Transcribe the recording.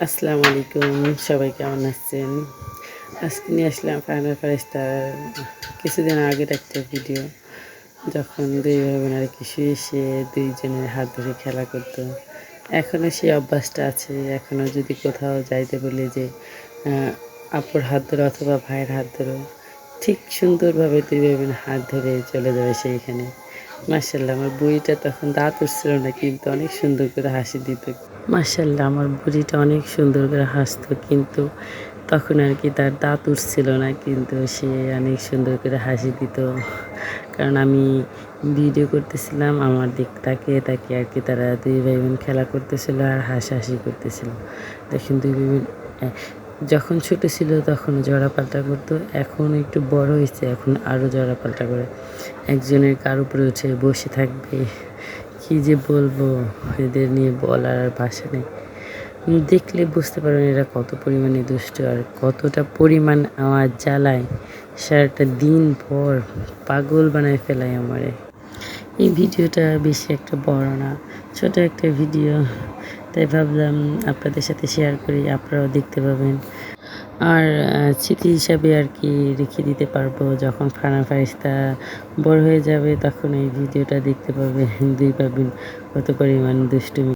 আসসালামু আলাইকুম, সবাই কেমন আছেন? আজকে নিয়ে আসলাম ফাইনাল ফারিস্তার কিছুদিন আগের একটা ভিডিও, যখন দুই ভাই বোন আর কি শুয়ে শুয়ে দুইজনের হাত ধরে খেলা করতো। এখনও সেই অভ্যাসটা আছে। এখনও যদি কোথাও যাইতে বলি যে আপুর হাত ধরো অথবা ভাইয়ের হাত ধরো, ঠিক সুন্দরভাবে দুই ভাই বোন হাত ধরে চলে যাবে সেইখানে। মাশাআল্লাহ, আমার বুড়িটা তখন দাঁত উঠছিল না, কিন্তু অনেক সুন্দর করে হাসি দিত। মাশাআল্লাহ, আমার বুড়িটা অনেক সুন্দর করে হাসতো, কিন্তু তখন আর কি তার দাঁত উঠছিল না, কিন্তু সে অনেক সুন্দর করে হাসি দিত। কারণ আমি ভিডিও করতেছিলাম, আমার দিক তাকিয়ে তাকিয়ে আর কি তারা দুই ভাই বোন খেলা করতেছিল আর হাসাহাসি করতেছিল। দেখেন দুই ভাই বোন যখন ছোট ছিল তখন জড়াপাল্টা করতো, এখন একটু বড় হয়েছে, এখন আরও জড়াপাল্টা করে। একজনের কার উপরে উঠে বসে থাকবে, কি যে বলবো, এদের নিয়ে বলার আর ভাষা নেই। দেখলে বুঝতে পারবেন এরা কত পরিমাণে দুষ্ট আর কতটা পরিমাণ আমার জ্বালায়। সারাটা দিন পর পাগল বানায় ফেলায় আমারে। এই ভিডিওটা বেশি একটা বড় না, ছোট একটা ভিডিও, তাই ভাবলাম আপনাদের সাথে শেয়ার করি, আপনারাও দেখতে পাবেন। আর স্মৃতি হিসাবে আর কি রেখে দিতে পারবো। যখন ফারহান ফারিস্তা বড় হয়ে যাবে তখন এই ভিডিওটা দেখতে পাবেন, দুই পাবেন কত পরিমাণ দুষ্টুমি।